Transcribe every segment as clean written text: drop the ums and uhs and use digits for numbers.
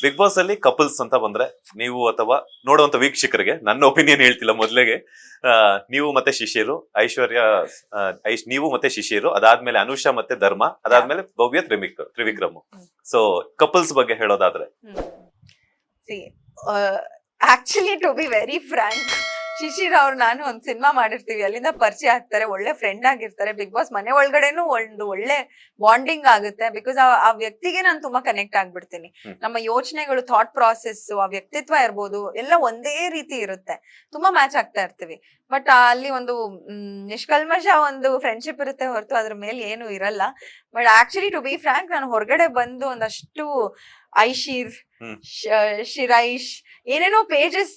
Big boss ಅಲ್ಲಿ couples ಅಂತ ಬಂದ್ರೆ ನೀವು ಅಥವಾ ನೋಡುವಂತ ವೀಕ್ಷಕರಿಗೆ ನನ್ನ ಒಪಿನಿಯನ್ ಹೇಳ್ತಿಲ್ಲ ಮೊದ್ಲಿಗೆ. ನೀವು ಮತ್ತೆ ಶಿಶಿರು, ಐಶ್ವರ್ಯ, ನೀವು ಮತ್ತೆ ಶಿಶಿರು, ಅದಾದ್ಮೇಲೆ ಅನುಷಾ ಮತ್ತೆ ಧರ್ಮ, ಅದಾದ್ಮೇಲೆ ಭವ್ಯ ತ್ರಿವಿಕ್ರಮ್. ಸೊ ಕಪಲ್ಸ್ ಬಗ್ಗೆ ಹೇಳೋದಾದ್ರೆ actually to be very frank, Shishir ಅವ್ರು ನಾನು ಒಂದ್ ಸಿನಿಮಾ ಮಾಡಿರ್ತೀವಿ, ಅಲ್ಲಿಂದ ಪರಿಚಯ ಆಗ್ತಾರೆ, ಒಳ್ಳೆ ಫ್ರೆಂಡ್ ಆಗಿರ್ತಾರೆ. ಬಿಗ್ ಬಾಸ್ ಮನೆ ಒಳಗಡೆನೂ ಒಂದು ಒಳ್ಳೆ ಬಾಂಡಿಂಗ್ ಆಗುತ್ತೆ. ಬಿಕಾಸ್ ಆ ವ್ಯಕ್ತಿಗೆ ನಾನು ತುಂಬಾ ಕನೆಕ್ಟ್ ಆಗ್ಬಿಡ್ತೀನಿ. ನಮ್ಮ ಯೋಚನೆಗಳು, ಥಾಟ್ ಪ್ರಾಸೆಸ್, ಆ ವ್ಯಕ್ತಿತ್ವ ಇರ್ಬೋದು, ಎಲ್ಲ ಒಂದೇ ರೀತಿ ಇರುತ್ತೆ. ತುಂಬಾ ಮ್ಯಾಚ್ ಆಗ್ತಾ ಇರ್ತೀವಿ. ಬಟ್ ಅಲ್ಲಿ ಒಂದು ನಿಷ್ಕಲ್ಮಶ ಒಂದು ಫ್ರೆಂಡ್ಶಿಪ್ ಇರುತ್ತೆ ಹೊರತು ಅದ್ರ ಮೇಲೆ ಏನು ಇರಲ್ಲ. But actually to be frank, ನಾನು ಹೊರಗಡೆ ಬಂದು ಒಂದಷ್ಟು ಐಶೀರ್, ಶಿರೈಶ್ ಏನೇನೋ ಪೇಜಸ್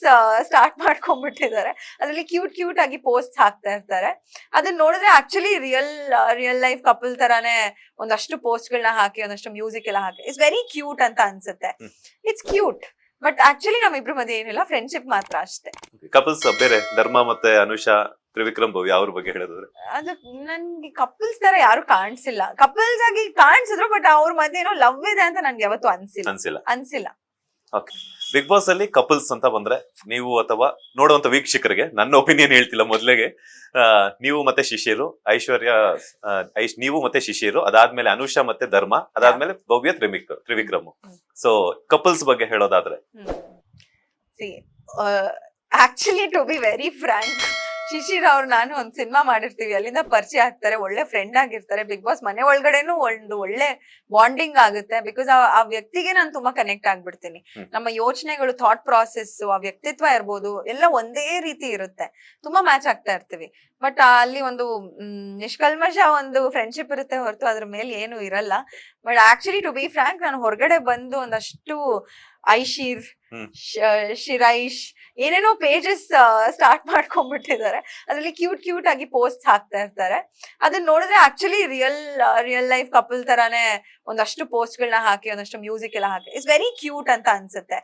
ಸ್ಟಾರ್ಟ್ ಮಾಡ್ಕೊಂಡ್ಬಿಟ್ಟಿದ್ದಾರೆ. ಅದ್ರಲ್ಲಿ ಕ್ಯೂಟ್ ಆಗಿ ಪೋಸ್ಟ್ ಹಾಕ್ತಾ ಇರ್ತಾರೆ. ಅದನ್ನ ನೋಡಿದ್ರೆ ಆಕ್ಚುಲಿ ರಿಯಲ್ ಲೈಫ್ ಕಪಲ್ ತರಾನೇ ಒಂದಷ್ಟು ಪೋಸ್ಟ್ ಗಳನ್ನ ಹಾಕಿ, ಒಂದಷ್ಟು ಮ್ಯೂಸಿಕ್ ಎಲ್ಲ ಹಾಕಿ, ಇಟ್ಸ್ ವೆರಿ ಕ್ಯೂಟ್ ಅಂತ ಅನ್ಸುತ್ತೆ. ಇಟ್ಸ್ ಕ್ಯೂಟ್, ಬಟ್ ಆಕ್ಚುಲಿ ನಮ್ಮಿಬ್ರ ಮಧ್ಯೆ ಏನಿಲ್ಲ, ಫ್ರೆಂಡ್ಶಿಪ್ ಮಾತ್ರ ಅಷ್ಟೇ. ಕಪಲ್ಸ್ ಬೇರೆ ಧರ್ಮ ಮತ್ತೆ ಅನುಷಾ, ತ್ರಿವಿಕ್ರಮ್, ಭವ್ಯ ಅವ್ರ ಬಗ್ಗೆ ಹೇಳಿದ್ರೆ ಅದು ನನ್ಗೆ ಕಪಲ್ಸ್ ತರ ಯಾರು ಕಾಣಿಸಿಲ್ಲ. ಕಪಲ್ಸ್ ಆಗಿ ಕಾಣಿಸಿದ್ರು, ಬಟ್ ಅವ್ರ ಮಧ್ಯೆ ಏನೋ ಲವ್ ಇದೆ ಅಂತ ನನ್ಗೆ ಯಾವತ್ತೂ ಅನ್ಸಿಲ್ಲ. ಓಕೆ, ಬಿಗ್ ಬಾಸ್ ಅಲ್ಲಿ ಕಪಲ್ಸ್ ಅಂತ ಬಂದ್ರೆ ನೀವು ಅಥವಾ ನೋಡುವಂತ ವೀಕ್ಷಕರಿಗೆ ನನ್ನ ಒಪಿನಿಯನ್ ಹೇಳ್ತಿಲ್ಲ ಮೊದ್ಲಿಗೆ. ನೀವು ಮತ್ತೆ ಶಿಶಿರು, ಐಶ್ವರ್ಯ, ನೀವು ಮತ್ತೆ ಶಿಶಿರು, ಅದಾದ್ಮೇಲೆ ಅನುಷಾ ಮತ್ತೆ ಧರ್ಮ, ಅದಾದ್ಮೇಲೆ ಭವ್ಯ ತ್ರಿವಿಕ್ರಮ್. ಸೊ ಕಪಲ್ಸ್ ಬಗ್ಗೆ ಹೇಳೋದಾದ್ರೆ actually to be very frank, Shishir ಅವ್ರು ನಾನು ಒಂದ್ ಸಿನಿಮಾ ಮಾಡಿರ್ತೀವಿ, ಅಲ್ಲಿಂದ ಪರಿಚಯ ಆಗ್ತಾರೆ, ಒಳ್ಳೆ ಫ್ರೆಂಡ್ ಆಗಿರ್ತಾರೆ. ಬಿಗ್ ಬಾಸ್ ಮನೆ ಒಳಗಡೆನೂ ಒಂದು ಒಳ್ಳೆ ಬಾಂಡಿಂಗ್ ಆಗುತ್ತೆ. ಬಿಕಾಸ್ ಆ ವ್ಯಕ್ತಿಗೆ ನಾನು ತುಂಬಾ ಕನೆಕ್ಟ್ ಆಗ್ಬಿಡ್ತೀನಿ. ನಮ್ಮ ಯೋಚನೆಗಳು, ಥಾಟ್ ಪ್ರಾಸೆಸ್, ಆ ವ್ಯಕ್ತಿತ್ವ ಇರ್ಬೋದು, ಎಲ್ಲ ಒಂದೇ ರೀತಿ ಇರುತ್ತೆ. ತುಂಬಾ ಮ್ಯಾಚ್ ಆಗ್ತಾ ಇರ್ತೀವಿ. ಬಟ್ ಅಲ್ಲಿ ಒಂದು ನಿಷ್ಕಲ್ಮಶ ಒಂದು ಫ್ರೆಂಡ್ಶಿಪ್ ಇರುತ್ತೆ ಹೊರತು ಅದ್ರ ಮೇಲೆ ಏನು ಇರಲ್ಲ. But actually to be frank, ನಾನು ಹೊರಗಡೆ ಬಂದು ಒಂದಷ್ಟು ಐಶೀರ್, ಶಿರೈಶ್ ಏನೇನೋ ಪೇಜಸ್ ಸ್ಟಾರ್ಟ್ ಮಾಡ್ಕೊಂಡ್ಬಿಟ್ಟಿದ್ದಾರೆ. ಅದ್ರಲ್ಲಿ ಕ್ಯೂಟ್ ಆಗಿ ಪೋಸ್ಟ್ ಹಾಕ್ತಾ ಇರ್ತಾರೆ. ಅದನ್ನ ನೋಡಿದ್ರೆ ಆಕ್ಚುಲಿ ರಿಯಲ್ ಲೈಫ್ ಕಪಲ್ ತರಾನೇ ಒಂದಷ್ಟು ಪೋಸ್ಟ್ ಗಳನ್ನ ಹಾಕಿ, ಒಂದಷ್ಟು ಮ್ಯೂಸಿಕ್ ಎಲ್ಲ ಹಾಕಿ, ಇಟ್ಸ್ ವೆರಿ ಕ್ಯೂಟ್ ಅಂತ ಅನ್ಸುತ್ತೆ.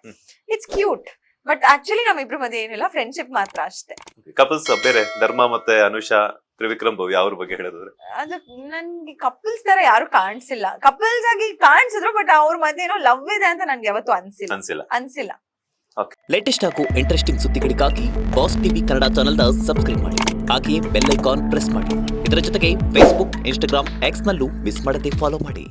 ಇಟ್ಸ್ ಕ್ಯೂಟ್, ಬಟ್ ಆಕ್ಚುಲಿ ನಮ್ಮಿಬ್ರ ಮಧ್ಯೆ ಏನಿಲ್ಲ, ಫ್ರೆಂಡ್ಶಿಪ್ ಮಾತ್ರ ಅಷ್ಟೇ. ಕಪಲ್ಸ್ ಬೇರೆ ಧರ್ಮ ಮತ್ತೆ ಅನುಷಾ, ತ್ರಿವಿಕ್ರಮ್, ಭವ್ಯ ಅವ್ರ ಬಗ್ಗೆ ಹೇಳಿದ್ರೆ ಅದು ನನ್ಗೆ ಕಪಲ್ಸ್ ತರ ಯಾರು ಕಾಣಿಸಿಲ್ಲ. ಕಪಲ್ಸ್ ಆಗಿ ಕಾಣಿಸಿದ್ರು, ಬಟ್ ಅವ್ರ ಮಧ್ಯೆ ಏನೋ ಲವ್ ಇದೆ ಅಂತ ನನ್ಗೆ ಯಾವತ್ತೂ ಅನ್ಸಿಲ್ಲ. ಲೇಟೆಸ್ಟ್ ಹಾಗೂ ಇಂಟ್ರೆಸ್ಟಿಂಗ್ ಸುದ್ದಿಗಳಿಗಾಗಿ ಬಾಸ್ ಟಿವಿ ಕನ್ನಡ ಚಾನೆಲ್ನ ಸಬ್ಸ್ಕ್ರೈಬ್ ಮಾಡಿ. ಹಾಗೆಯೇ ಬೆಲ್ ಐಕಾನ್ ಪ್ರೆಸ್ ಮಾಡಿ. ಇದರ ಜೊತೆಗೆ ಫೇಸ್ಬುಕ್, ಇನ್ಸ್ಟಾಗ್ರಾಮ್, ಎಕ್ಸ್ ನಲ್ಲೂ ಮಿಸ್ ಮಾಡದೆ ಫಾಲೋ ಮಾಡಿ.